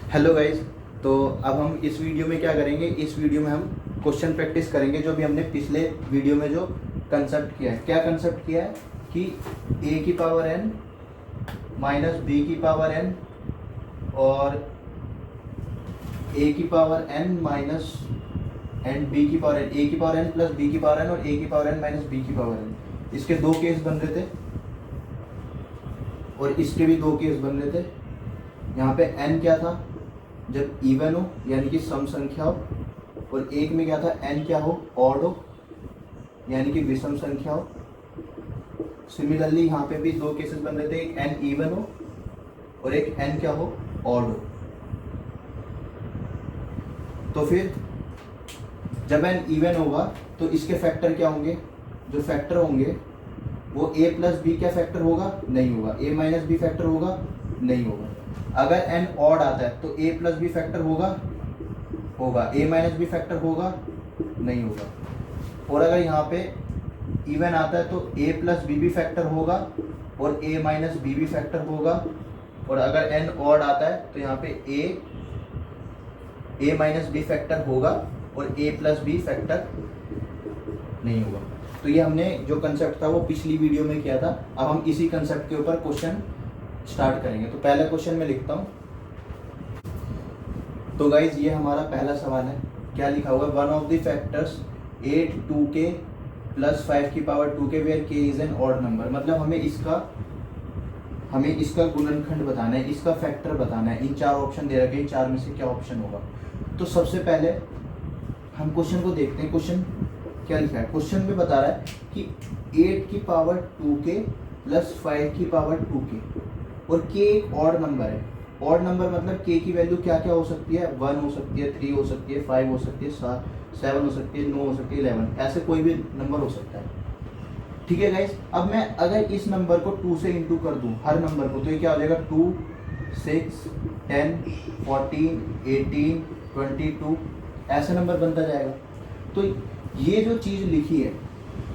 Hello guys. तो अब हम इस वीडियो में क्या करेंगे, इस वीडियो में हम क्वेश्चन प्रैक्टिस करेंगे जो भी हमने पिछले वीडियो में जो कंसेप्ट किया है। क्या कंसेप्ट किया है कि a की पावर n माइनस b की पावर n और a की power n minus and b की पावर n, a की पावर n प्लस b की पावर n और a की पावर n माइनस b की पावर n, इसके दो केस बन रहे थे और इसके भी दो केस बन रहे थे। यहाँ पे n क्या था, जब इवन हो यानी कि सम संख्या हो, और एक में क्या था n क्या हो, ऑड हो यानी कि विषम संख्या हो। सिमिलरली यहाँ पे भी दो केसेस बन रहे थे, एक n इवन हो और एक n क्या हो, ऑड हो। तो फिर जब n इवन होगा तो इसके फैक्टर क्या होंगे, जो फैक्टर होंगे वो a प्लस बी क्या फैक्टर होगा, नहीं होगा। a माइनस बी फैक्टर होगा, नहीं होगा। अगर n ऑड आता है तो a प्लस बी फैक्टर होगा, होगा। a माइनस बी फैक्टर होगा, नहीं होगा। और अगर यहाँ पे इवन आता है तो a प्लस बी भी फैक्टर होगा और a माइनस बी भी फैक्टर होगा। और अगर n ऑड आता है तो यहाँ पे a माइनस बी फैक्टर होगा और a प्लस बी फैक्टर नहीं होगा। तो ये हमने जो कंसेप्ट था वो पिछली वीडियो में किया था। अब हम इसी कंसेप्ट के ऊपर क्वेश्चन स्टार्ट करेंगे। तो पहला क्वेश्चन मैं लिखता हूँ। तो गाइज ये हमारा पहला सवाल है। क्या लिखा हुआ है, one of the factors 8 2k plus 5 की power 2k where k is an odd number. मतलब हमें इसका गुणनखंड बताना है, इसका फैक्टर बताना है। इन चार ऑप्शन दे रखे हैं, चार में से क्या ऑप्शन होगा। तो सबसे पहले हम क्वेश्चन को देखते हैं। क्वेश्चन क्या लिखा है, क्वेश्चन में बता रहा है कि 8 की पावर 2k प्लस 5 की पावर 2k और k एक ऑड नंबर है। ऑड नंबर मतलब k की वैल्यू क्या क्या हो सकती है, 1 हो सकती है, 3 हो सकती है, 5 हो सकती है, 7 हो सकती है, 9 हो सकती है, 11, ऐसे कोई भी नंबर हो सकता है। ठीक है गाइस। अब मैं अगर इस नंबर को 2 से इंटू कर दूं हर नंबर को, तो ये क्या हो जाएगा, 2 6 10 14 18 22 ऐसे नंबर बनता जाएगा। तो ये जो चीज़ लिखी है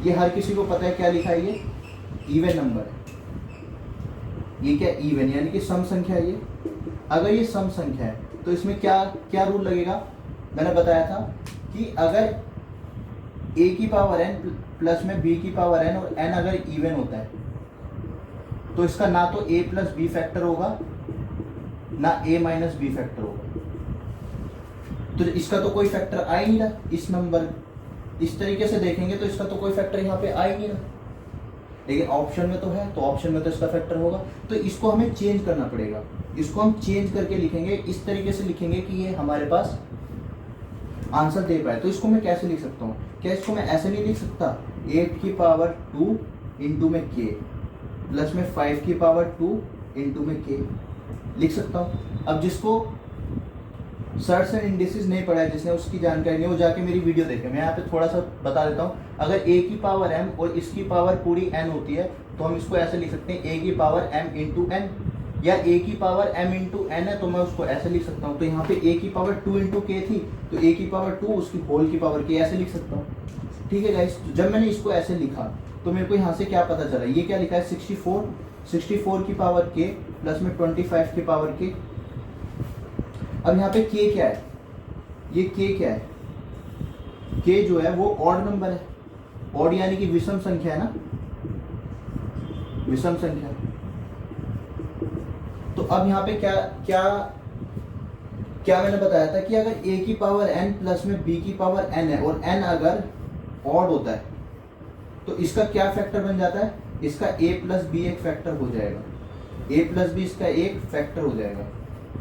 ये हर किसी को पता है। क्या लिखा है, ये इवन नंबर है। ये क्या, इवन यानी कि सम संख्या है। ये अगर ये सम संख्या है तो इसमें क्या क्या रूल लगेगा, मैंने बताया था कि अगर a की पावर n प्लस में b की पावर n और n अगर इवन होता है तो इसका ना तो a प्लस बी फैक्टर होगा ना a माइनस बी फैक्टर होगा। तो इसका तो कोई फैक्टर आ ही नहीं रहा। इस नंबर इस तरीके से देखेंगे तो इसका तो कोई फैक्टर यहाँ पे आ ही नहीं रहा, लेकिन ऑप्शन में तो है, तो ऑप्शन में तो इसका फैक्टर होगा। तो इसको हमें चेंज करना पड़ेगा। इसको हम चेंज करके लिखेंगे, इस तरीके से लिखेंगे कि ये हमारे पास आंसर दे पाए। तो इसको मैं कैसे लिख सकता हूँ, क्या इसको मैं ऐसे नहीं लिख सकता, 8 की पावर 2 इंटू में k प्लस में 5 की पावर 2 इंटू में k लिख सकता हूँ। अब जिसको सर्ट्स एंड इंडिसेस नहीं पढ़ा है, जिसने उसकी जानकारी नहीं, वो जाके मेरी वीडियो देखे। मैं यहाँ पे थोड़ा सा बता देता हूँ। अगर a की पावर m और इसकी पावर पूरी n होती है तो हम इसको ऐसे लिख सकते हैं, a की पावर m इंटू n, या a की पावर m इंटू n है तो मैं उसको ऐसे लिख सकता हूँ। तो यहाँ पे a की पावर 2 इंटू k थी तो a की पावर 2 उसकी होल की पावर k ऐसे लिख सकता हूँ। ठीक है गाइस। जब मैंने इसको ऐसे लिखा तो मेरे को यहाँ से क्या पता चला, ये क्या लिखा है, 64 की पावर k प्लस में 25 की पावर k। अब यहाँ पे k क्या है, ये k क्या है, k जो है वो ऑड नंबर है। ऑड यानी कि विषम संख्या है ना, विषम संख्या। तो अब यहाँ पे क्या क्या क्या मैंने बताया था कि अगर a की पावर n प्लस में b की पावर n है और n अगर ऑड होता है तो इसका क्या फैक्टर बन जाता है, इसका a प्लस बी एक फैक्टर हो जाएगा, a प्लस बी इसका एक फैक्टर हो जाएगा।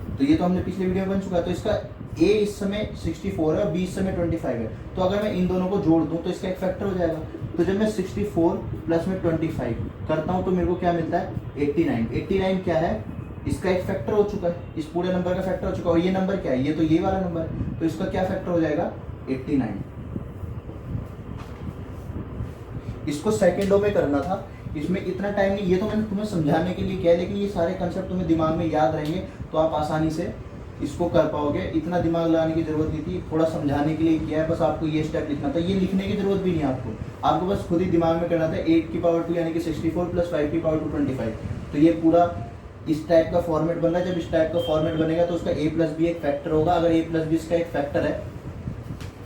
तो ये तो हमने पिछले वीडियो में बन चुका है। तो इसका a इस समय 64 है और b इस समय 25 है। तो अगर मैं इन दोनों को जोड़ दूं तो इसका एक फैक्टर हो जाएगा। तो जब मैं 64 प्लस में 25 करता हूं तो मेरे को क्या मिलता है, 89। 89 क्या है, इसका एक फैक्टर हो चुका है, इस पूरे नंबर का फैक्टर हो चुका है। और ये नंबर क्या है, ये तो ये वाला नंबर है, तो इसका क्या फैक्टर हो जाएगा, 89। इसको सेकेंडों में करना था, इसमें इतना टाइम नहीं। ये तो मैंने तुम्हें समझाने के लिए किया है, लेकिन ये सारे कंसेप्ट तुम्हें दिमाग में याद रहेंगे तो आप आसानी से इसको कर पाओगे। इतना दिमाग लगाने की जरूरत नहीं थी, थोड़ा समझाने के लिए किया है। बस आपको ये स्टेप लिखना था, ये लिखने की जरूरत भी नहीं आपको बस खुद ही दिमाग में करना था। 8 की पावर 2 यानी कि 64 प्लस 5 की पावर 2 25। तो ये पूरा इस टाइप का फॉर्मेट बन रहा है, जब इस टाइप का फॉर्मेट बनेगा तो उसका a प्लस बी एक फैक्टर होगा। अगर a प्लस बी इसका एक फैक्टर है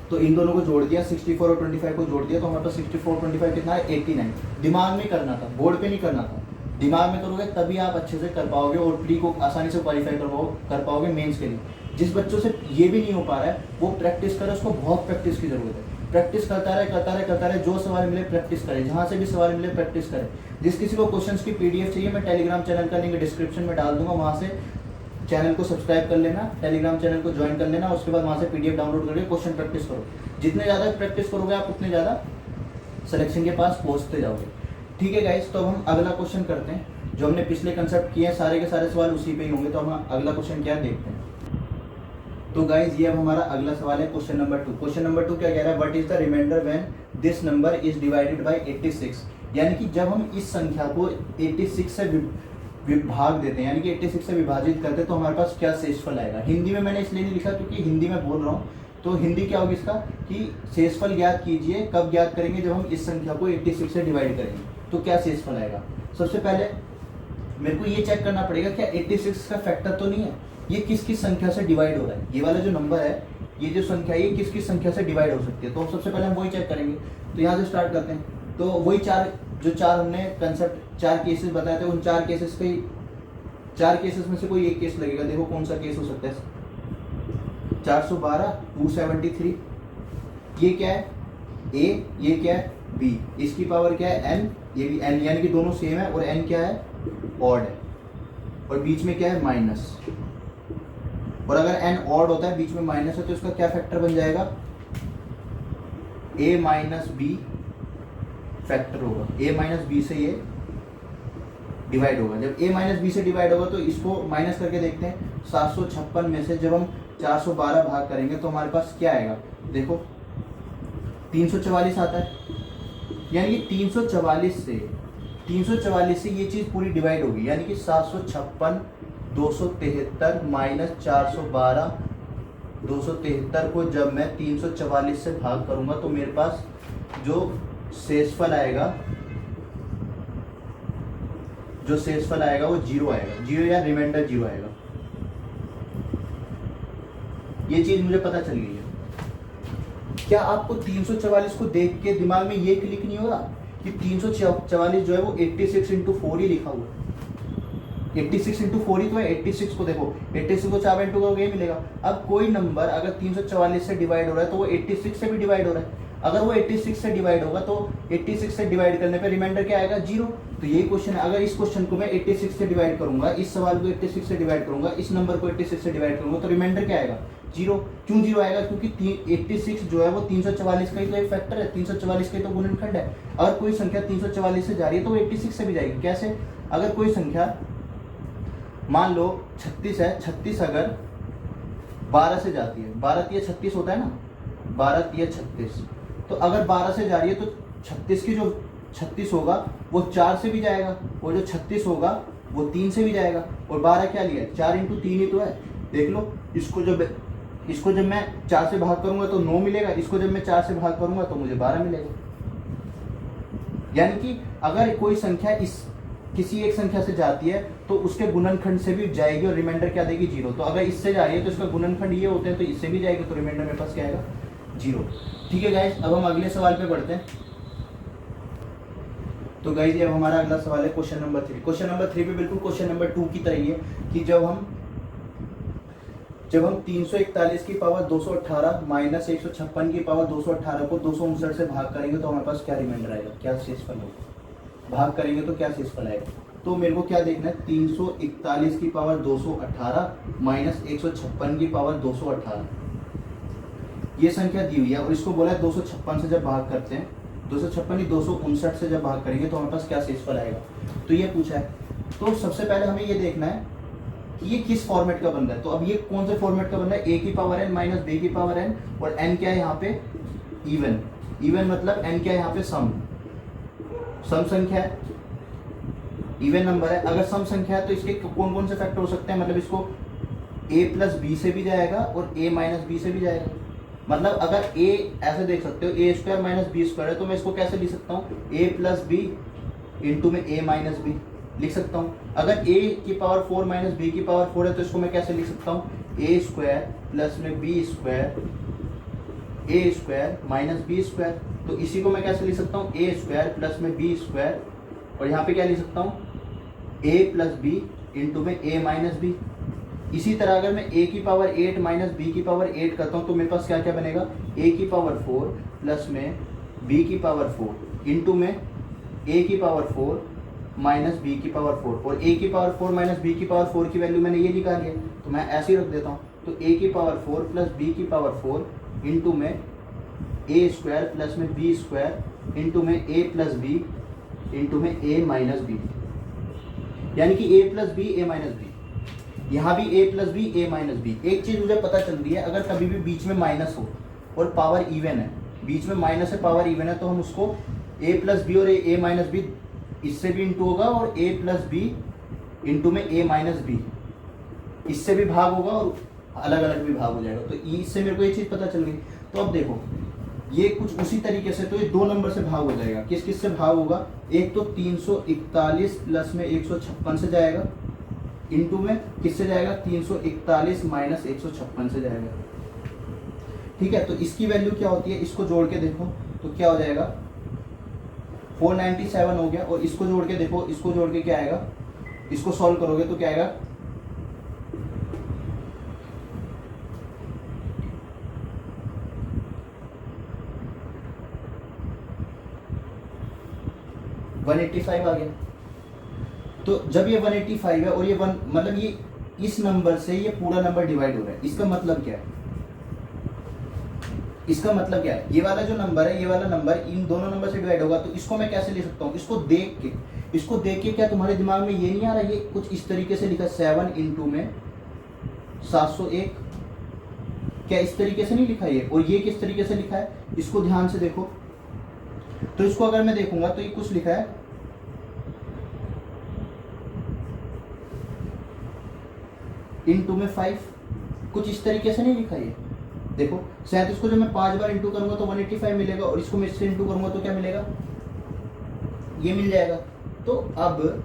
तो इन दोनों को जोड़ दिया, 64 और 25 को जोड़ दिया तो हमारे पास 64 और 25 कितना है 89। दिमाग में करना था, बोर्ड पे नहीं करना था। दिमाग में करोगे तभी आप अच्छे से कर पाओगे और प्री को आसानी से क्वालिफाई कर पाओगे मेंस के लिए। जिस बच्चों से ये भी नहीं हो पा रहा है वो प्रैक्टिस करे, उसको बहुत प्रैक्टिस की जरूरत है। प्रैक्टिस करता रहे, जो सवाल मिले प्रैक्टिस करे, जहाँ से भी सवाल मिले प्रैक्टिस करे। जिस किसी को क्वेश्चंस की पीडीएफ चाहिए मैं टेलीग्राम चैनल का लिंक डिस्क्रिप्शन में डाल दूंगा, वहाँ से चैनल को सब्सक्राइब कर लेना, टेलीग्राम चैनल को ज्वाइन कर लेना, उसके बाद वहाँ से पीडीएफ डाउनलोड करके क्वेश्चन प्रैक्टिस करो। जितने ज़्यादा प्रैक्टिस करोगे आप उतने ज़्यादा सिलेक्शन के पास पहुँचते जाओगे। ठीक है गाइस, तो अब हम अगला क्वेश्चन करते हैं। जो हमने पिछले कंसेप्ट किए हैं सारे के सारे सवाल उसी पे ही होंगे, तो हम अगला क्वेश्चन क्या देखते हैं। तो गाइज ये अब हमारा अगला सवाल है क्वेश्चन नंबर 2। क्वेश्चन नंबर 2 क्या कह रहा है, what is the reminder when this number is divided by 86। यानी कि जब हम इस संख्या को 86 से विभाग देते हैं, यानी कि 86 से विभाजित करते हैं तो हमारे पास क्या शेषफल आएगा। हिंदी में मैंने इसलिए नहीं लिखा क्योंकि हिंदी में बोल रहा हूँ, तो हिंदी क्या होगी इसका कि शेषफल ज्ञात कीजिए। कब ज्ञात करेंगे, जब हम इस संख्या को 86 से डिवाइड करेंगे तो क्या शेषफल आएगा। सबसे पहले मेरे को ये चेक करना पड़ेगा क्या 86 का फैक्टर तो नहीं है, ये किस किस संख्या से डिवाइड हो रहा है। ये वाला जो नंबर है, ये जो संख्या है, ये किस किस संख्या से डिवाइड हो सकती है। तो सबसे पहले हम वही चेक करेंगे। तो यहाँ से स्टार्ट करते हैं। तो वही चार हमने कंसेप्ट 4 केसेस बताए थे, उन 4 केसेस में से कोई एक केस लगेगा। देखो कौन सा केस हो सकता है। 412, 273, ये क्या है a, ये क्या है b, इसकी पावर क्या है n, ये भी n, यानी कि दोनों सेम है और n क्या है ऑड है और बीच में क्या है माइनस। और अगर n ऑड होता है बीच में माइनस है तो इसका क्या फैक्टर बन जाएगा, a माइनस बी फैक्टर होगा। a माइनस बी से ये डिवाइड होगा। जब a माइनस बी से डिवाइड होगा तो इसको माइनस करके देखते हैं। 756 में से जब हम 412 भाग करेंगे तो हमारे पास क्या आएगा, देखो 344 आता है। यानी कि 344 से ये चीज़ पूरी डिवाइड होगी। यानी कि 756, 273 माइनस 412, 273 को जब मैं 344 से भाग करूंगा तो मेरे पास जो शेषफल आएगा वो 0 आएगा। 0 या रिमाइंडर 0 आएगा। ये चीज मुझे पता चल गई है। क्या आपको 344 को देख के दिमाग में ये क्लिक नहीं हो रहा कि 344 जो है वो 86 इंटू 4 ही लिखा हुआ है। 86 इंटू 4 ही तो है। 86 को देखो, 86 को 4 इंटू करोगे ये मिलेगा। अब कोई नंबर अगर 344 से डिवाइड हो रहा है तो वो 86 से भी डिवाइड हो रहा है। अगर वो 86 से डिवाइड होगा तो 86 से डिवाइड करने पे रिमाइंडर क्या आएगा, 0। तो यही क्वेश्चन है। अगर इस क्वेश्चन को मैं 86 से डिवाइड करूंगा, इस सवाल को 86 से डिवाइड करूंगा, इस नंबर को 86 से डिवाइड करूंगा तो रिमाइंडर क्या आएगा, 0। क्यों 0 आएगा, क्योंकि 86 जो है वो 344 का ही तो एक फैक्टर है, 344 का ही तो गुणनखंड है। अगर कोई संख्या 344 से जा रही है तो वो 86 से भी जाएगी। कैसे, अगर कोई संख्या मान लो 36 है, 36 अगर 12 से जाती है, 12 तिया 36 होता है ना, 12 तिया 36, तो अगर 12 से जा रही है तो 36 की जो 36 होगा वो 4 से भी जाएगा, और जो 36 होगा वो 3 से भी जाएगा। और 12 क्या लिया, 4 इंटू 3 ही तो है। देख लो, इसको जब मैं 4 से भाग करूंगा तो 9 मिलेगा, इसको जब मैं 4 से भाग करूंगा तो मुझे 12 मिलेगा। यानी कि अगर कोई संख्या किसी एक संख्या से जाती है तो उसके गुणनखंड से भी जाएगी और रिमाइंडर क्या देगी, 0। तो अगर इससे जा रही है तो इसका गुणनखंड ये होते हैं तो इससे भी जाएगी, तो रिमाइंडर मेरे पास क्या आएगा, 0। ठीक है गाइस, अब हम अगले सवाल पे बढ़ते हैं। तो गाइस ये अब हमारा अगला सवाल है क्वेश्चन नंबर 3। क्वेश्चन नंबर 3 पे बिल्कुल क्वेश्चन नंबर 2 की तरह ही है कि जब हम 341 की पावर 218 माइनस 156 की पावर 218 को 259 से भाग करेंगे तो हमारे पास क्या रिमाइंडर आएगा, क्या शेषफल होगा। भाग करेंगे तो क्या शेषफल आएगा, तो मेरे को क्या देखना है, 341 की पावर 218 माइनस 156 की पावर 218, ये संख्या दी हुई है और इसको बोला है 256 से जब भाग करते हैं, 259 से जब भाग करेंगे तो हमारे पास क्या शेषफल आएगा, तो ये पूछा है। तो सबसे पहले हमें ये देखना है कि ये किस फॉर्मेट का बन रहा है। तो अब ये कौन से फॉर्मेट का बन रहा है, a की पावर n माइनस b की पावर n, और n क्या है यहाँ पे, इवन मतलब n क्या है यहाँ पे, सम संख्या है, इवन नंबर है। अगर सम संख्या है तो इसके कौन कौन से फैक्टर हो सकते हैं, मतलब इसको a प्लस बी से भी जाएगा और a माइनस बी से भी जाएगा। मतलब अगर a ऐसे देख सकते हो, a square minus B square है, तो मैं इसको कैसे लिख सकता हूँ, a प्लस बी इंटू में a माइनस बी। लिख सकता हूँ। अगर a की पावर 4 माइनस बी की पावर 4 है तो इसको मैं कैसे लिख सकता हूँ, a स्क्वायर प्लस में बी स्क्वायर, ए स्क्वायर माइनस बी स्क्वायर। तो इसी को मैं कैसे लिख सकता हूँ, ए स्क्वायर प्लस में बी स्क्वायर, और यहाँ पे क्या लिख सकता हूँ, a प्लस बी इंटू में a माइनस बी। इसी तरह अगर मैं a की पावर 8 माइनस b की पावर 8 करता हूँ तो मेरे पास क्या क्या बनेगा, a की पावर 4 प्लस में b की पावर 4 इंटू में a की पावर 4 माइनस b की पावर 4, और a की पावर 4 माइनस b की पावर 4 की वैल्यू मैंने ये निकाल लिया तो मैं ऐसे ही रख देता हूँ। तो a की पावर 4 प्लस b की पावर 4 इंटू में a स्क्वायर प्लस में b स्क्वायर इंटू में a प्लस बी इंटू में a माइनस बी, यानी कि a plus B A minus B. यहाँ भी a plus B A minus B. एक चीज मुझे पता चल रही है, अगर कभी भी बीच में माइनस हो और पावर इवन है, बीच में माइनस है पावर इवन है, तो हम उसको a प्लस बी और a माइनस बी इससे भी इंटू होगा और a प्लस बी इंटू में a माइनस बी इससे भी भाग होगा और अलग अलग भी भाग हो जाएगा। तो इससे मेरे को ये चीज पता चल गई। तो अब देखो ये कुछ उसी तरीके से, तो ये दो नंबर से भाग हो जाएगा। किस किस से भाग होगा, एक तो 341 प्लस में 156 से जाएगा, इंटू में किससे जाएगा, 341 माइनस 156 से जाएगा। ठीक है, तो इसकी वैल्यू क्या होती है, इसको जोड़ के देखो तो क्या हो जाएगा, 497 हो गया। और इसको जोड़ के देखो, इसको जोड़ के क्या आएगा, इसको सॉल्व करोगे तो क्या आएगा, 185 आ गया। तो जब ये 185 है और ये वन, मतलब ये इस नंबर से ये पूरा नंबर डिवाइड हो रहा है, इसका मतलब क्या है, इसका मतलब क्या है, ये वाला जो नंबर है, ये वाला नंबर इन दोनों नंबर से डिवाइड होगा। तो इसको मैं कैसे लिख सकता हूँ, इसको देख के क्या तुम्हारे दिमाग में ये नहीं आ रहा, ये कुछ इस तरीके से लिखा 7 इंटू में 701, क्या इस तरीके से नहीं लिखा ये, और ये किस तरीके से लिखा है, इसको ध्यान से देखो। तो इसको अगर मैं देखूंगा तो ये कुछ लिखा है इंटू में 5, कुछ इस तरीके से नहीं लिखा ये। देखो शायद इसको जब मैं 5 बार इंटू करूंगा तो 185 मिलेगा, और इसको मैं इससे इंटू करूंगा तो क्या मिलेगा, ये मिल जाएगा। तो अब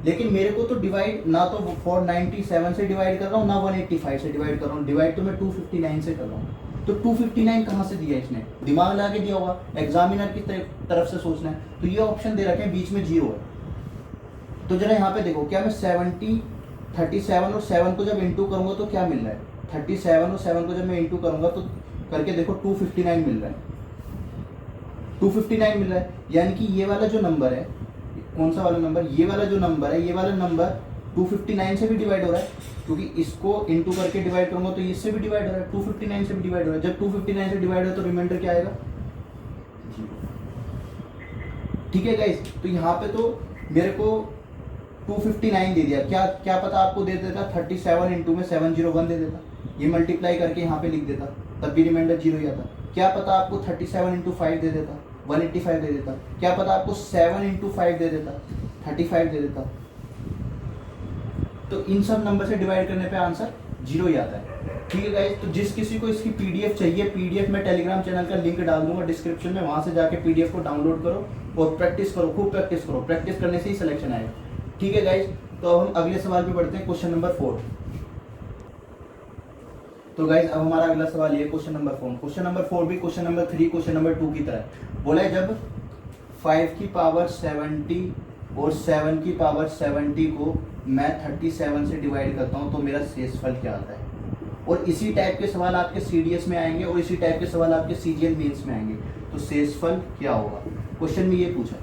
लेकिन मेरे को तो डिवाइड ना तो 497 से डिवाइड कर रहा हूँ ना 185 से डिवाइड कर रहा हूँ, डिवाइड तो मैं 259 से कर रहा हूँ। तो 259 कहाँ से दिया इसने, दिमाग लगा के दिया होगा, एग्जामिनर की तरफ से सोचना है। तो ये ऑप्शन दे रखे हैं, बीच में 0 है। तो जरा यहाँ पे देखो, क्या मैं 37 और 7 को जब इंटू करूंगा तो क्या मिल रहा है, 37 और 7 को जब मैं इंटू करूंगा तो करके देखो 259 मिल रहा है, 259 मिल रहा है। यानी कि ये वाला जो नंबर है, कौन सा वाला नंबर, ये वाला जो नंबर है, ये वाला नंबर 259 से भी डिवाइड हो रहा है, क्योंकि इसको इंटू करके डिवाइड करूंगा तो इससे भी डिवाइड हो रहा है, 259 से भी डिवाइड हो रहा है। जब 259 से डिवाइड हो तो रिमाइंडर क्या आएगा, ठीक है गाइस। तो यहाँ पे तो मेरे को 259 दे दिया, क्या पता आपको दे देता 37 इंटू में 701 दे देता, ये मल्टीप्लाई करके यहाँ पे लिख देता, तब भी रिमाइंडर 0 ही आता। क्या पता आपको 37 इंटू 5 दे देता, 185 दे देता। क्या पता आपको 7 इंटू 5 दे देता, 35 दे देता। तो इन सब नंबर से डिवाइड करने पे आंसर 0 ही आता है। ठीक है गाइस, तो जिस किसी को इसकी पीडीएफ चाहिए, पीडीएफ में टेलीग्राम चैनल का लिंक डाल दूंगा डिस्क्रिप्शन में, वहां से जाके पीडीएफ को डाउनलोड करो और प्रैक्टिस करो, खूब प्रैक्टिस करो, प्रैक्टिस करने से ही सिलेक्शन आएगा। ठीक है गाइस, तो अब हम अगले सवाल पे बढ़ते हैं, क्वेश्चन नंबर 4। तो गाइस अब हमारा अगला सवाल ये क्वेश्चन नंबर 4। क्वेश्चन नंबर 4 भी क्वेश्चन नंबर 3, क्वेश्चन नंबर 2 की तरह बोला है, जब 5 की पावर 70 और 7 की पावर 70 को मैं 37 से डिवाइड करता हूं तो मेरा शेषफल क्या आता है। और इसी टाइप के सवाल आपके सीडीएस में आएंगे और इसी टाइप के सवाल आपके सीजीएल मेंस में आएंगे। तो शेषफल क्या होगा, क्वेश्चन में ये पूछा।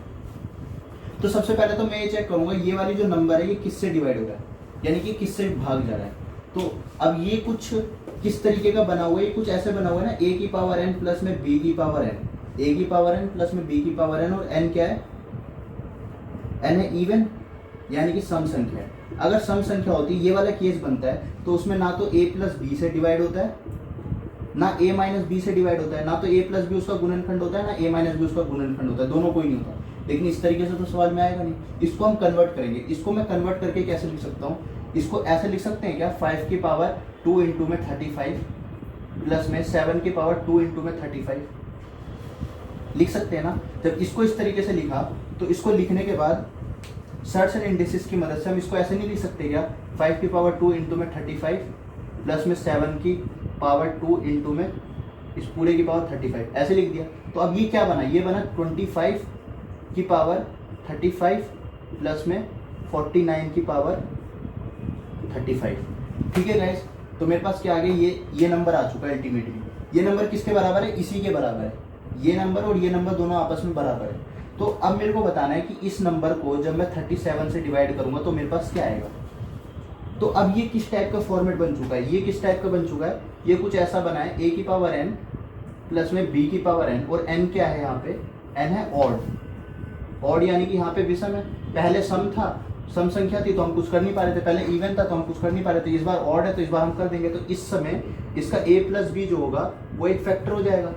तो सबसे पहले तो मैं ये चेक करूंगा ये वाली जो नंबर है ये किससे डिवाइड हो रहा है, यानी कि किससे भाग जा रहा है। तो अब ये कुछ किस तरीके का बना हुआ है, ये कुछ ऐसे बना हुआ है ना, a की पावर n प्लस में b की पावर n, a की पावर n प्लस में b की पावर n, और n क्या है, n है इवन, यानी कि सम संख्या है। अगर सम संख्या होती है, ये वाला केस बनता है, तो उसमें ना तो a प्लस बी से डिवाइड होता है, ना a माइनस बी से डिवाइड होता है, ना तो a प्लस बी उसका गुणनखंड होता है, ना a माइनस बी उसका गुणनखंड होता है, दोनों कोई नहीं होता। लेकिन इस तरीके से तो सवाल में आएगा नहीं। इसको हम कन्वर्ट करेंगे, इसको मैं कन्वर्ट करके कैसे लिख सकता हूँ, इसको ऐसे लिख सकते हैं क्या, 5 की पावर 2 इंटू में 35 प्लस में 7 की पावर 2 इंटू में 35 लिख सकते हैं ना। जब इसको इस तरीके से लिखा तो इसको लिखने के बाद सर्ट्स एंड इंडिसेस की मदद से हम इसको ऐसे नहीं लिख सकते क्या, 5 की पावर 2 इंटू में 35 प्लस में 7 की पावर 2 इंटू में इस पूरे की पावर 35 ऐसे लिख दिया। तो अब ये क्या बना, ये बना 25 की पावर 35 प्लस में 49 की पावर 35। ठीक है गाइस, तो मेरे पास क्या आ गया, ये नंबर आ चुका है अल्टीमेटली। ये नंबर किसके बराबर है, इसी के बराबर है। ये नंबर और ये नंबर दोनों आपस में बराबर है। तो अब मेरे को बताना है कि इस नंबर को जब मैं 37 से डिवाइड करूंगा तो मेरे पास क्या आएगा। तो अब ये किस टाइप का फॉर्मेट बन चुका है, ये किस टाइप का बन चुका है, ये कुछ ऐसा बना है a की पावर n प्लस में b की पावर n, और n क्या है यहाँ पे, n है ऑड यानी कि यहाँ पे विषम है। पहले सम था, सम संख्या थी तो हम कुछ कर नहीं पा रहे थे, पहले इवन था तो हम कुछ कर नहीं पा रहे थे, इस बार ऑड है तो इस बार हम कर देंगे। तो इस समय इसका a प्लस बी जो होगा वो एक फैक्टर हो जाएगा,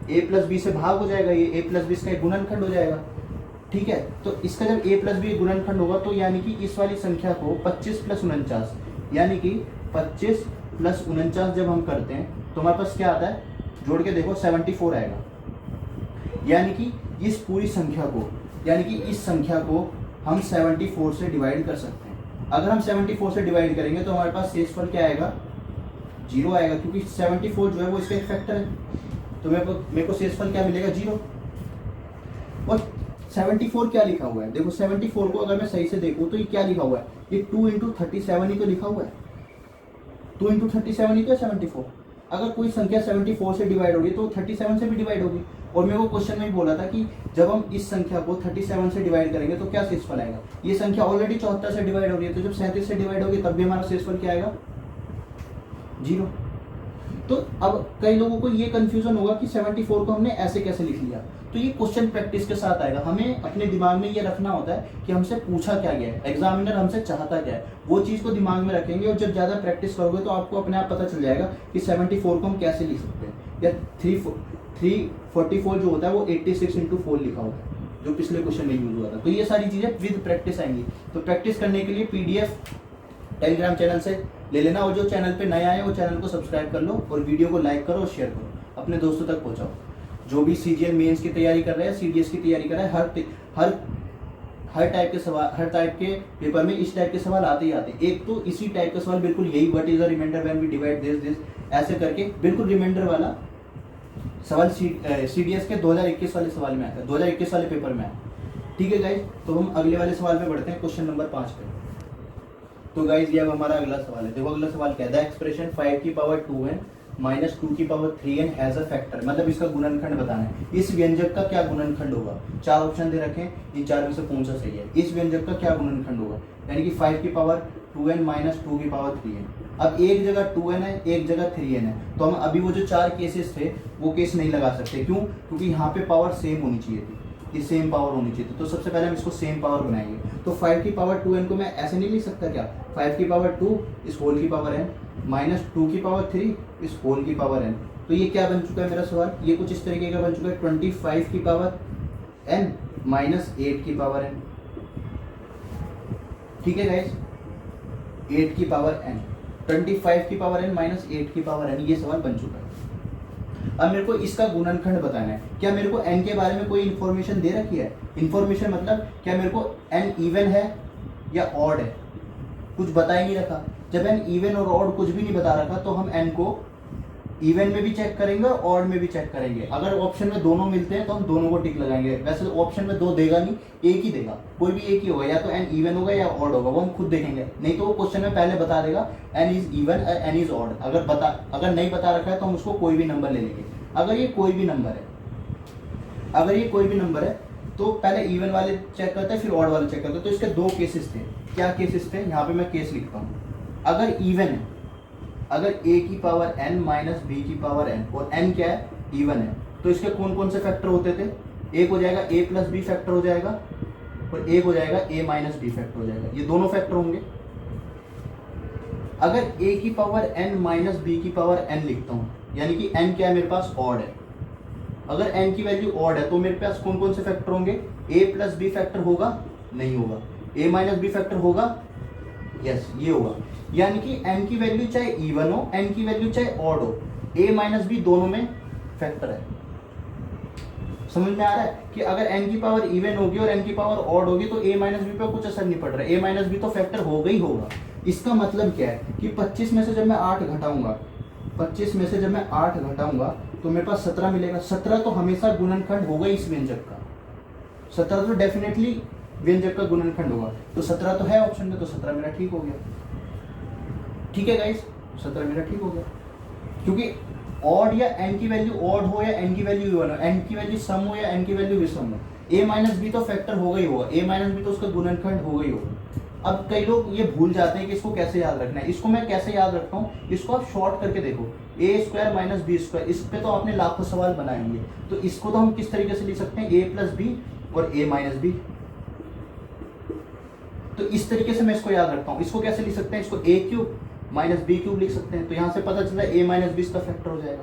a प्लस बी से भाग हो जाएगा, ये a प्लस बी इसका एक गुणनखंड हो जाएगा। ठीक है, तो इसका जब a प्लस बी गुणनखंड होगा तो यानी कि इस वाली संख्या को 25 प्लस 49 यानी कि 25 प्लस 49 जब हम करते हैं तो हमारे पास क्या आता है, जोड़ के देखो 74 आएगा। यानी कि इस पूरी संख्या को, यानी कि इस संख्या को हम 74 से डिवाइड कर सकते हैं। अगर हम 74 से डिवाइड करेंगे तो हमारे पास शेषफल क्या आएगा, 0 आएगा, क्योंकि 74 जो है वो इसका एक फैक्टर है। तो मेरे को शेषफल क्या मिलेगा, 0। और 74 क्या लिखा हुआ है, देखो 74 को अगर मैं सही से देखूं तो ये क्या लिखा हुआ है, ये 2 इंटू 37 ही तो लिखा हुआ है, 2 इंटू 37 ही तो 74। अगर कोई संख्या 74 से डिवाइड होगी तो 37 से भी डिवाइड होगी। और मेरे को क्वेश्चन में भी बोला था कि जब हम इस संख्या को 37 से डिवाइड करेंगे तो क्या शेषफल आएगा। ये संख्या ऑलरेडी 74 से डिवाइड हो रही है, तो जब 37 से डिवाइड होगी तब भी हमारा शेषफल क्या आएगा, 0। तो अब कई लोगों को ये कंफ्यूजन होगा कि 74 को हमने ऐसे कैसे लिख लिया। तो ये क्वेश्चन प्रैक्टिस के साथ आएगा। हमें अपने दिमाग में ये रखना होता है कि हमसे पूछा क्या गया है, एग्जामिनर हमसे चाहता क्या है, वो चीज़ को दिमाग में रखेंगे। और जब ज़्यादा प्रैक्टिस करोगे तो आपको अपने आप पता चल जाएगा कि 74 को हम कैसे लिख सकते हैं। या 344 जो होता है वो 86 इंटू 4 लिखा होता है, जो पिछले क्वेश्चन में यूज हुआ था। तो ये सारी चीज़ें विद प्रैक्टिस आएंगी। तो प्रैक्टिस करने के लिए PDF टेलीग्राम चैनल से ले लेना, और जो चैनल पे नया है वो चैनल को सब्सक्राइब कर लो और वीडियो को लाइक करो और शेयर करो, अपने दोस्तों तक पहुंचाओ। जो भी CGL मेंस की तैयारी कर रहे हैं, CDS की तैयारी कर रहे हैं, हर टाइप के सवाल, हर टाइप के पेपर में इस टाइप के सवाल आते ही आते हैं। एक तो इसी टाइप का सवाल बिल्कुल यही, what is the reminder when we divide this ऐसे करके बिल्कुल रिमाइंडर वाला सवाल CDS के 2021 वाले सवाल में आता है, 2021 वाले पेपर में आता है। ठीक है गाइज, तो हम अगले वाले सवाल पे बढ़ते हैं, क्वेश्चन नंबर 5 पे। तो गाइज ये अब हमारा अगला सवाल है। देखो अगला सवाल क्या है, द एक्सप्रेशन 5 की पावर 2n माइनस 2 की power 3n has a factor, मतलब इसका गुणनखंड बताना है। इस व्यंजक का क्या गुणनखंड होगा। 4 ऑप्शन दे रखे हैं, इन 4 में से कौन सा सही है। इस व्यंजक का क्या गुणनखंड होगा, यानी कि 5 की पावर 2n माइनस 2 की पावर 3n। अब एक जगह 2n है, एक जगह 3n है, तो हम अभी वो जो 4 केसेस थे वो केस नहीं लगा सकते। क्यों, क्योंकि यहाँ पे पावर सेम होनी चाहिए थी, ये सेम पावर होनी चाहिए थी। तो सबसे पहले हम इसको सेम पावर बनाएंगे। तो 5 की पावर 2n को मैं ऐसे नहीं लिख सकता क्या, 5 की पावर 2 इस होल की पावर n माइनस 2 की पावर 3 इस होल की पावर n। तो ये क्या बन चुका है मेरा सवाल, ये कुछ इस तरीके का बन चुका है, 25 की पावर n माइनस 8 की पावर n। ठीक है गाइस, 8 की पावर n, 25 की पावर n माइनस 8 की पावर n, ये सवाल बन चुका है। अब मेरे को इसका गुणनखंड बताना है। क्या मेरे को n के बारे में कोई इन्फॉर्मेशन दे रखी है, इन्फॉर्मेशन मतलब क्या मेरे को n इवन है या ऑड है, कुछ बता ही नहीं रखा। जब n इवन और ऑड कुछ भी नहीं बता रखा तो हम n को इवन में भी चेक करेंगे और ऑड में भी चेक करेंगे। अगर ऑप्शन में दोनों मिलते हैं तो हम दोनों को टिक लगाएंगे। वैसे तो ऑप्शन में 2 देगा नहीं, एक ही देगा, कोई भी एक ही होगा, या तो n इवन होगा या ऑड होगा, वो हम खुद देखेंगे। नहीं तो वो क्वेश्चन में पहले बता देगा n is even n is odd. अगर नहीं बता रखा है तो हम उसको कोई भी नंबर ले लेंगे। अगर ये कोई भी नंबर है तो पहले इवन वाले चेक करते हैं फिर ऑड वाले चेक करते हैं। तो इसके 2 केसेस थे। क्या केसेस थे, यहाँ पे मैं केस लिखता हूँ। अगर इवन है, अगर a की पावर n माइनस b की पावर n और n क्या है, इवन है, तो इसके कौन कौन से फैक्टर होते थे। एक हो जाएगा a प्लस बी फैक्टर हो जाएगा और एक हो जाएगा a माइनस बी फैक्टर हो जाएगा, ये दोनों फैक्टर होंगे। अगर a की पावर n माइनस b की पावर n लिखता हूँ, यानी कि n क्या है मेरे पास, ऑड है। अगर n की वैल्यू ऑड है तो मेरे पास कौन कौन से फैक्टर होंगे, a प्लस बी फैक्टर होगा, नहीं होगा, a माइनस बी फैक्टर होगा, यस ये होगा। यानी कि n की वैल्यू चाहे इवन हो, n की वैल्यू चाहे ऑड हो, a माइनस बी दोनों में फैक्टर है। समझ में आ रहा है कि अगर n की पावर इवन होगी और n की पावर ऑड होगी तो a माइनस बी पे कुछ असर नहीं पड़ रहा है, a माइनस बी तो फैक्टर होगा ही होगा। इसका मतलब क्या है कि 25 में से जब मैं 8 घटाऊंगा, 25 में से जब मैं 8 घटाऊंगा तो मेरे पास 17 मिलेगा। 17 तो हमेशा गुणनखंड होगा इस व्यंजक का, 17 तो डेफिनेटली व्यंजक का गुणनखंड होगा। तो 17 तो है ऑप्शन में, तो 17 मेरा ठीक हो गया। ठीक है गाइस, 17 मेरा ठीक हो गया, क्योंकि ऑड या n की वैल्यू ऑड हो या n की वैल्यू इवन हो, n की वैल्यू सम हो या n की वैल्यू विषम हो, a माइनस बी तो फैक्टर होगा ही होगा, a माइनस बी तो उसका गुणनखंड होगा ही होगा। अब कई लोग ये भूल जाते हैं कि इसको कैसे याद रखना है। इसको मैं कैसे याद रखता हूँ, इसको आप शॉर्ट करके देखो, a square minus B square, इस पे तो आपने लाखों सवाल बनाएंगे। तो इसको तो हम किस तरीके से लिख सकते हैं, a प्लस बी और a माइनस बी। तो इस तरीके से मैं इसको याद रखता हूँ। इसको कैसे लिख सकते हैं, इसको a cube minus B cube लिख सकते हैं। तो यहाँ से पता चल रहा है a माइनस बी इसका फैक्टर हो जाएगा।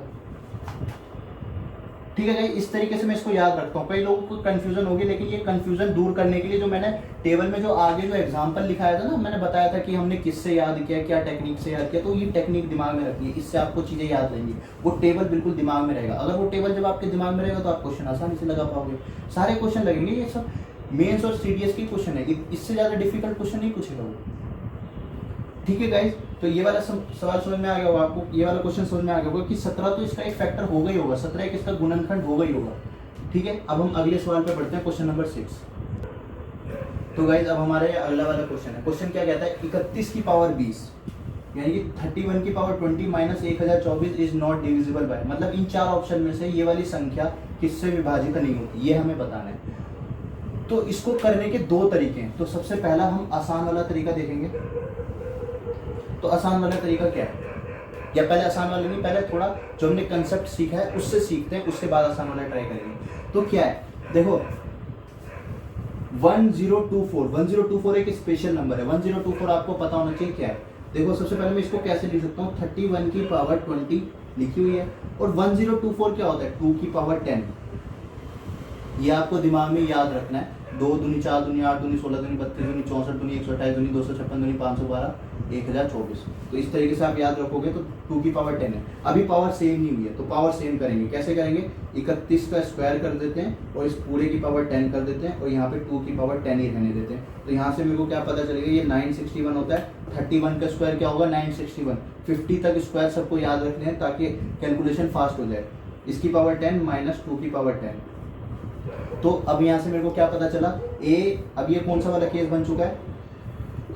ठीक है गाइस, इस तरीके से मैं इसको याद रखता हूँ। कई लोगों को कंफ्यूजन होगी, लेकिन ये कंफ्यूजन दूर करने के लिए जो मैंने टेबल में जो आगे जो एग्जांपल लिखाया था ना, मैंने बताया था कि हमने किससे याद किया, क्या टेक्निक से याद किया। तो ये टेक्निक दिमाग में रखिए, इससे आपको चीजें याद रहेंगी। वो टेबल बिल्कुल दिमाग में रहेगा। अगर वो टेबल जब आपके दिमाग में रहेगा तो आप क्वेश्चन आसानी से लगा पाओगे। सारे क्वेश्चन लगेंगे, ये सब मेंस और सीडीएस के क्वेश्चन है, इससे ज्यादा डिफिकल्ट क्वेश्चन नहीं पूछेगा वो। ठीक है गाइस, तो ये वाला सवाल समझ में आ गया होगा आपको, ये वाला क्वेश्चन समझ में आ गया होगा कि 17 तो इसका एक फैक्टर होगा ही होगा, 17 एक इसका गुणनखंड होगा ही होगा। ठीक है, अब हम अगले सवाल पे बढ़ते हैं, क्वेश्चन नंबर 6। तो गाइस अब हमारा ये अगला वाला क्वेश्चन है। क्वेश्चन क्या कहता है, 31 की पावर 20 यानी कि 31 की power 20 minus 1024 is not divisible by, मतलब इन चार ऑप्शन में से ये वाली संख्या किससे विभाजित नहीं होती, ये हमें बताना है। तो इसको करने के दो तरीके हैं। तो सबसे पहला हम आसान वाला तरीका देखेंगे। तो आसान वाला तरीका क्या है, या पहले आसान वाला नहीं, पहले थोड़ा जो हमने कंसेप्ट सीखा है उससे सीखते हैं, उसके बाद आसान वाला ट्राई करेंगे। तो क्या है, देखो 1024 एक स्पेशल नंबर है। 1024 आपको पता होना चाहिए क्या है। देखो सबसे पहले मैं इसको कैसे लिख सकता हूँ, 31 की पावर 20 लिखी हुई है, और 1024 क्या होता है, 2 की पावर 10। ये आपको दिमाग में याद रखना है। 2 दूनी 4 दूनी 8 दूनी 16 दूनी 32 दूनी 64 दूनी 128 दूनी 256 दूनी 512 1024। तो इस तरीके से आप याद रखोगे तो 2 की पावर 10 है। अभी पावर सेम नहीं हुई है, तो पावर सेम करेंगे। कैसे करेंगे, 31 का स्क्वायर कर देते हैं और इस पूरे की पावर 10 कर देते हैं, और यहाँ पे 2 की पावर 10 ही रहने देते हैं। तो यहाँ से मेरे को क्या पता चलेगा, ये 961 होता है। 31 का स्क्वायर क्या होगा, 961। 50 तक स्क्वायर सबको याद रखने हैं ताकि कैलकुलेशन फास्ट हो जाए। इसकी पावर 10 माइनस 2 की पावर 10। तो अब यहाँ से मेरे को क्या पता चला, अब ये कौन सा वाला केस बन चुका है,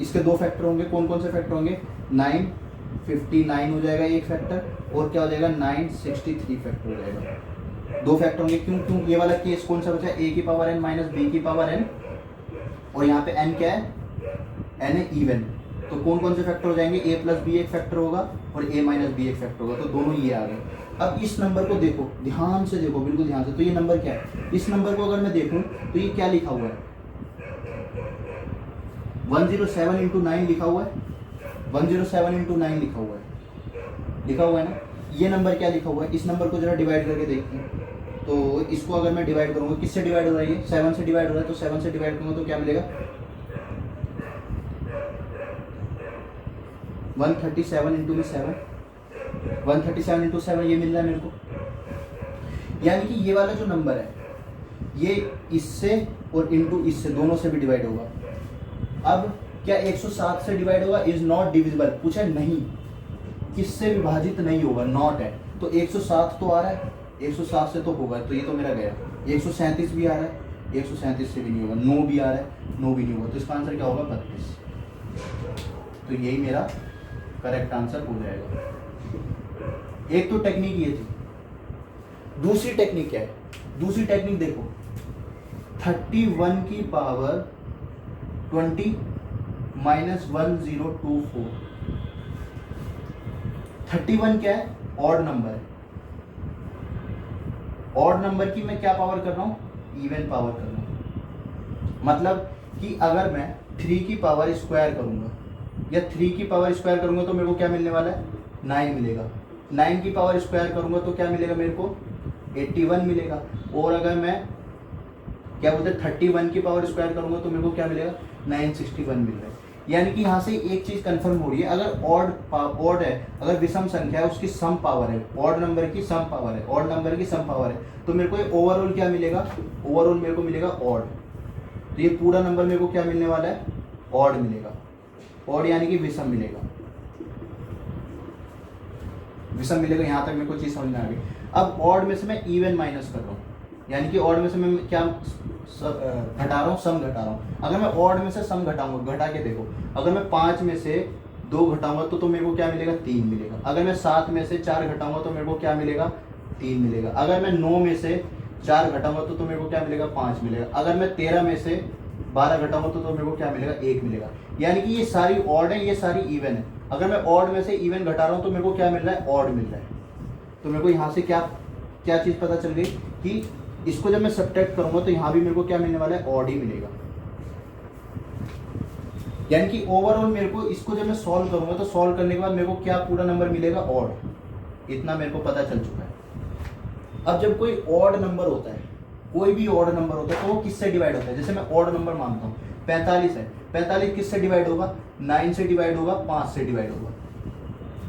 इसके दो फैक्टर होंगे। कौन कौन से फैक्टर होंगे, 959 हो जाएगा एक फैक्टर, और क्या हो जाएगा 963 फैक्टर हो जाएगा। दो फैक्टर होंगे, क्यों क्यों ये वाला केस कौन सा बचा है, a की पावर n माइनस b की पावर n, और यहाँ पे n क्या है, n है इवन। तो कौन कौन से फैक्टर हो जाएंगे, a प्लस b एक फैक्टर होगा और a माइनस b एक फैक्टर होगा। तो दोनों ये आ गए। अब इस नंबर को देखो, ध्यान से देखो, बिल्कुल ध्यान से। तो ये नंबर क्या है, इस नंबर को अगर मैं देखूं तो ये क्या लिखा हुआ है, 107 इंटू 9 लिखा हुआ है, 107 इंटू 9 लिखा हुआ है ना। ये नंबर क्या लिखा हुआ है, इस नंबर को जरा डिवाइड करके देखते हैं। तो इसको अगर मैं डिवाइड करूंगा, किससे डिवाइड हो रहा है, ये 7 से डिवाइड हो रहा है। तो 7 से डिवाइड करूंगा तो क्या मिलेगा, 137 इंटू में 7, 137 इंटू 7 ये मिल रहा है मेरे को। यानी कि ये वाला जो नंबर है ये इससे और इंटू इससे दोनों से भी डिवाइड होगा। अब क्या 107 से डिवाइड होगा, इज नॉट डिविजिबल, पूछा है नहीं, किससे विभाजित नहीं होगा, नॉट है। तो 107 तो आ रहा है, 107 से तो होगा, तो ये तो मेरा गया। 137 भी आ रहा है, 137 से भी नहीं होगा। 9 भी आ रहा है, 9 भी नहीं होगा। तो इसका आंसर क्या होगा, 32। तो यही मेरा करेक्ट आंसर हो जाएगा। एक तो टेक्निक ये थी। दूसरी टेक्निक क्या है, दूसरी टेक्निक देखो, 31 की पावर 20 माइनस 1024। 31 क्या है, ऑड नंबर है। ऑड नंबर की मैं क्या पावर कर रहा हूं, इवन पावर कर रहा हूं। मतलब कि अगर मैं 3 की पावर स्क्वायर करूंगा या 3 की पावर स्क्वायर करूंगा तो मेरे को क्या मिलने वाला है, 9 मिलेगा। 9 की पावर स्क्वायर करूंगा तो क्या मिलेगा मेरे को, 81 मिलेगा। और अगर मैं क्या बोलते हैं 31 की पावर स्क्वायर करूंगा तो मेरे को क्या मिलेगा, 961 मिल रहा है। यानी कि यहाँ से एक चीज कंफर्म हो रही है, अगर ऑड है, अगर विषम संख्या है उसकी सम पावर है, ऑड नंबर की सम पावर है, ऑड नंबर की सम पावर है, तो मेरे को ओवरऑल क्या मिलेगा, ओवरऑल मेरे को मिलेगा ऑड। तो ये पूरा नंबर मेरे को क्या मिलने वाला है, ऑड मिलेगा, ऑड यानी कि विषम मिलेगा, विषम मिलेगा। यहाँ तक मेरे को चीज समझ में आ गई। अब ऑड में से मैं इवन माइनस कर रहा हूँ, यानी कि ऑड में से मैं क्या घटा रहा हूँ, सम घटा रहा हूँ। अगर मैं ऑड में से सम घटाऊंगा, घटा के देखो, अगर मैं 5 में से 2 घटाऊंगा तो मेरे को क्या मिलेगा, 3 मिलेगा। अगर मैं 7 में से 4 घटाऊंगा तो मेरे को क्या मिलेगा, 3 मिलेगा। अगर मैं 9 में से 4 घटाऊंगा तो मेरे को क्या मिलेगा, 5 मिलेगा। अगर मैं 13 में से 12 घटाऊंगा तो मेरे को क्या मिलेगा, 1 मिलेगा। यानी कि ये सारी ऑड है, ये सारी इवन है। अगर मैं ऑड में से इवन घटा रहा हूँ तो मेरे को क्या मिल रहा है, ऑड मिल रहा है। तो मेरे को यहाँ से क्या क्या चीज़ पता चल गई कि इसको जब मैं सब्ट्रैक्ट करूंगा तो यहाँ भी मेरे को क्या मिलने वाला है, ऑड ही मिलेगा। यानी कि ओवरऑल मेरे को इसको जब मैं सॉल्व करूंगा तो सॉल्व करने के बाद मेरे को क्या पूरा नंबर मिलेगा, ऑड। इतना मेरे को पता चल चुका है। अब जब कोई ऑड नंबर होता है, कोई भी ऑड नंबर होता है, तो वो किससे डिवाइड होता है। जैसे मैं ऑड नंबर मानता हूँ 45 है, 45 किससे डिवाइड होगा, 9 से डिवाइड होगा, 5 से डिवाइड होगा।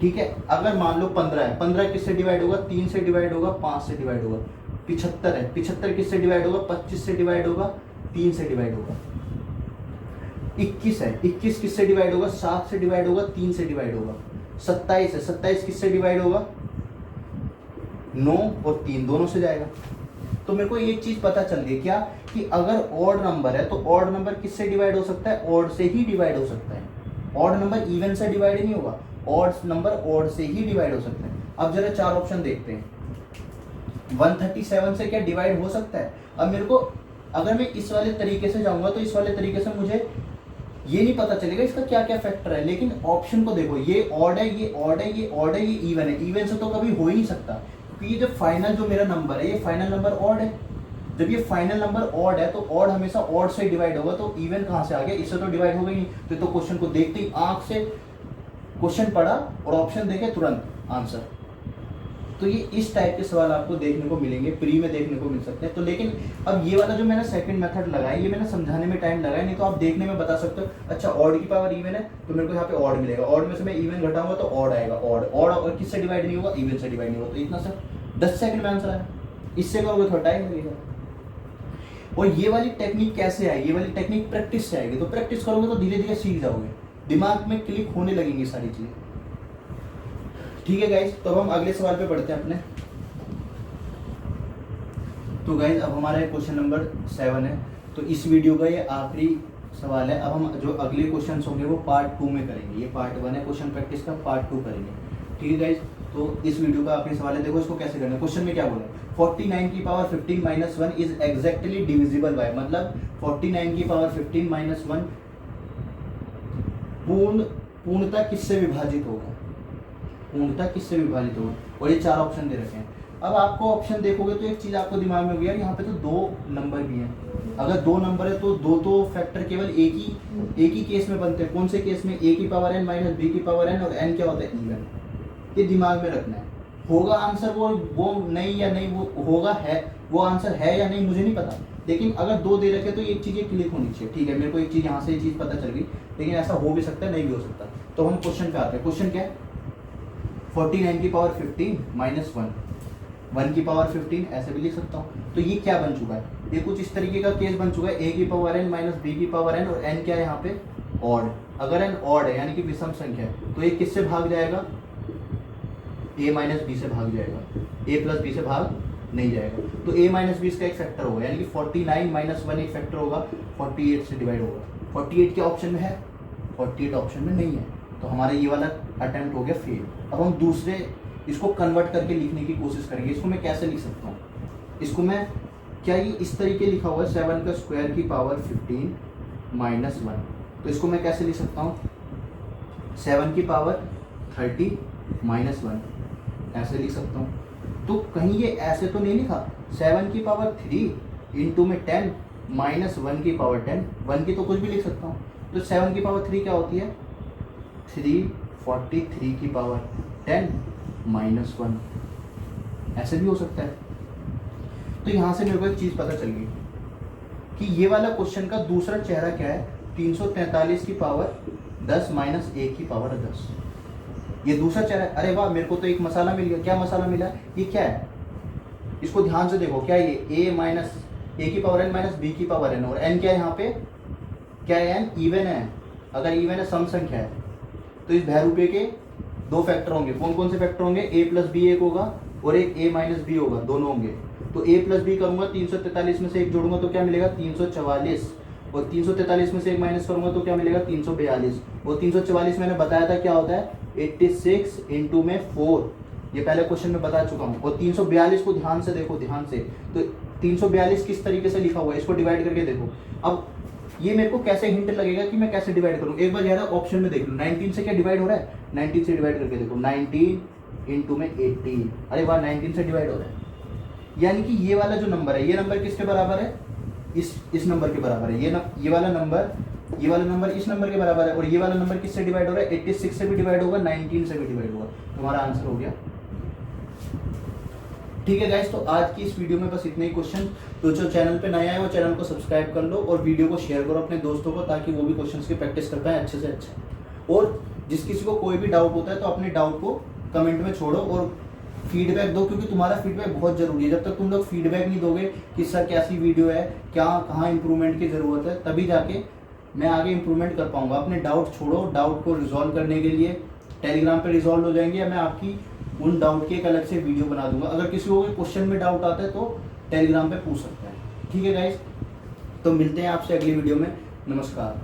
ठीक है। अगर मान लो 15 है, 15 किससे डिवाइड होगा, 3 से डिवाइड होगा, 5 से डिवाइड होगा। 75 है, 75 किससे डिवाइड होगा, 25 से डिवाइड होगा, 3 से डिवाइड होगा। 21 है, 21 किससे डिवाइड होगा, 7 से डिवाइड होगा, 3 से डिवाइड होगा। 27 है, 27 किससे डिवाइड होगा, 9 और 3 दोनों से जाएगा। तो मेरे को एक चीज पता चल गई क्या, कि अगर ऑड नंबर है तो ऑड नंबर किससे डिवाइड हो सकता है, ऑड से ही डिवाइड हो सकता है। ऑड नंबर इवन से डिवाइड नहीं होगा, ऑड नंबर ऑड से ही डिवाइड हो सकता है। अब जरा 4 ऑप्शन देखते हैं। 137 से क्या डिवाइड हो सकता है। अब मेरे को अगर मैं इस वाले तरीके से जाऊंगा तो इस वाले तरीके से मुझे ये नहीं पता चलेगा इसका क्या क्या फैक्टर है। लेकिन ऑप्शन को देखो, ये ऑड है, ये ऑड है, ये ऑड है, ये इवन है। इवन से तो कभी हो ही नहीं सकता, क्योंकि ये जो फाइनल जो मेरा नंबर है, ये फाइनल नंबर ऑड है। जब ये फाइनल नंबर ऑड है तो ऑड हमेशा ऑड से डिवाइड होगा, तो इवन कहाँ से आ गया, इससे तो डिवाइड होगा ही नहीं। तो क्वेश्चन को देखते ही आंख से क्वेश्चन पढ़ा और ऑप्शन देखे तुरंत आंसर। तो ये इस टाइप के सवाल आपको देखने को मिलेंगे, प्री में देखने को मिल सकते हैं। तो लेकिन अब ये वाला जो मैंने सेकंड मेथड लगाया, ये मैंने समझाने में टाइम लगाया, नहीं तो आप देखने में बता सकते हो। अच्छा ऑड की पावर इवन है तो मेरे को यहाँ पे ऑड मिलेगा, ऑड में से मैं इवन घटाऊंगा तो ऑड आएगा, ऑड ऑड और किससे डिवाइड नहीं होगा, इवन से डिवाइड नहीं होगा। तो इतना सर 10 सेकंड में आंसर आया। इससे करोगे थोड़ा टाइम लगेगा। और ये वाली टेक्निक कैसे आएगी, ये वाली टेक्निक प्रैक्टिस से आएगी। तो प्रैक्टिस करोगे तो धीरे धीरे सीख जाओगे, दिमाग में क्लिक होने लगेंगी सारी चीजें। ठीक है गाइज, तो अब हम अगले सवाल पे बढ़ते हैं अपने। तो गाइज अब हमारा क्वेश्चन नंबर 7 है। तो इस वीडियो का ये आखिरी सवाल है। अब हम जो अगले क्वेश्चन होंगे वो पार्ट 2 में करेंगे। ये पार्ट 1 है क्वेश्चन प्रैक्टिस का, पार्ट 2 करेंगे। ठीक है गाइज, तो इस वीडियो का आखिरी सवाल है। देखो इसको कैसे करना है। क्वेश्चन में क्या बोला, 49 की power 15 minus 1 is exactly divisible by, मतलब 49 की पावर 15 माइनस 1 पूर्णतः किससे विभाजित होगा, पूर्णतः किससे विभाजित होगा। और ये 4 ऑप्शन दे रखे हैं। अब आपको ऑप्शन देखोगे तो एक चीज आपको दिमाग में हो गया, यहाँ पे तो 2 नंबर भी हैं। अगर 2 नंबर है तो 2 तो फैक्टर केवल एक ही केस में बनते हैं। कौन से केस में, a की पावर n माइनस b की पावर n, और n क्या होता है, इवन। ये दिमाग में रखना है। होगा आंसर वो नहीं या नहीं, वो होगा है, वो आंसर है या नहीं मुझे नहीं पता, लेकिन अगर 2 दे रखे तो एक चीज क्लिक होनी चाहिए। ठीक है, मेरे को एक चीज यहाँ से चीज पता चल गई, लेकिन ऐसा हो भी सकता है, नहीं भी हो सकता। तो हम क्वेश्चन पे आते हैं। क्वेश्चन क्या है, 49 की पावर 15 माइनस 1 की पावर 15, ऐसे भी लिख सकता हूँ। तो ये क्या बन चुका है, ये कुछ इस तरीके का केस बन चुका है, a की पावर n माइनस b की पावर n, और n क्या है यहाँ पे, ऑड। अगर n ऑड है यानी कि विषम संख्या है, तो ये किससे भाग जाएगा, a माइनस b से भाग जाएगा, a प्लस b से भाग नहीं जाएगा। तो a माइनस b इसका एक फैक्टर होगा, यानी कि 49 माइनस 1 एक फैक्टर होगा, 48 से डिवाइड होगा। 48 के ऑप्शन में है, 48 ऑप्शन में नहीं है, तो हमारा ये वाला अटेम्प्ट हो गया फेल। अब हम दूसरे इसको कन्वर्ट करके लिखने की कोशिश करेंगे। इसको मैं कैसे लिख सकता हूँ, इसको मैं क्या, ये इस तरीके लिखा हुआ है 7 का स्क्वायर की पावर 15 माइनस 1, तो इसको मैं कैसे लिख सकता हूँ, 7 की पावर 30 माइनस 1, ऐसे लिख सकता हूँ। तो कहीं ये ऐसे तो नहीं लिखा, 7 की पावर 3 इंटू में 10 माइनस 1 की पावर 10, 1 की तो कुछ भी लिख सकता हूँ। तो 7 की पावर 3 क्या होती है, 343 की पावर 10 माइनस 1, ऐसे भी हो सकता है। तो यहाँ से मेरे को एक चीज़ पता चल गई कि ये वाला क्वेश्चन का दूसरा चेहरा क्या है, 343 की पावर 10 माइनस ए की पावर 10। ये दूसरा चर है। अरे वाह, मेरे को तो एक मसाला मिल गया। क्या मसाला मिला? ये क्या है? इसको ध्यान से देखो। क्या ये ए माइनस ए की पावर एन माइनस बी की पावर एन, और एन क्या है यहाँ पे? क्या है? एन इवन है। अगर इवन है, सम संख्या है, तो इस बहुरूपी के दो फैक्टर होंगे। कौन कौन से फैक्टर होंगे? ए प्लस बी एक होगा और एक ए माइनस बी होगा, दोनों होंगे। तो ए प्लस बी करूंगा, 343 में से एक जोड़ूंगा तो क्या मिलेगा? 344, और 343 में से एक माइनस करूंगा तो क्या मिलेगा? 342। और 344 मैंने बताया था क्या होता है? 86 इंटू में 4, ये पहले क्वेश्चन में बता चुका हूँ। और 342 को ध्यान से देखो, ध्यान से। तो 342 किस तरीके से लिखा हुआ है, इसको डिवाइड करके देखो। अब ये मेरे को कैसे हिंट लगेगा कि मैं कैसे डिवाइड करूँ? एक बार ज़्यादा ऑप्शन में देख लो। 19 से क्या डिवाइड हो रहा है? 19 से डिवाइड करके देखो। 19 इंटू में 18। अरे वाह, 19 से डिवाइड हो रहा है। यानी कि ये वाला जो नंबर है, ये नंबर किसके बराबर है? इस नंबर के बराबर है। ये वाला नंबर इस नंबर के बराबर है। और ये वाला नंबर किससे डिवाइड हो रहा है? 86 से भी डिवाइड होगा, 19 से भी डिवाइड होगा। तुम्हारा आंसर हो गया। ठीक है गाइस, तो आज की इस वीडियो में बस इतने ही क्वेश्चन। तो जो चैनल पे नया है वो चैनल को सब्सक्राइब कर लो और वीडियो को शेयर करो अपने दोस्तों को, ताकि वो भी क्वेश्चंस की प्रैक्टिस कर पाए अच्छे से अच्छा। और जिस किसी को कोई भी डाउट होता है तो अपने डाउट को कमेंट में छोड़ो और फीडबैक दो, क्योंकि तुम्हारा फीडबैक बहुत जरूरी है। जब तक तुम लोग फीडबैक नहीं दोगे कि सर कैसी वीडियो है, क्या कहाँ इंप्रूवमेंट की ज़रूरत है, तभी जाके मैं आगे इंप्रूवमेंट कर पाऊंगा। अपने डाउट छोड़ो। डाउट को रिजॉल्व करने के लिए टेलीग्राम पे रिजॉल्व हो जाएंगे, या मैं आपकी उन डाउट की एक अलग से वीडियो बना दूंगा। अगर किसी को क्वेश्चन में डाउट आता है तो टेलीग्राम पे पूछ सकते हैं। ठीक है गाइस, तो मिलते हैं आपसे अगली वीडियो में। नमस्कार।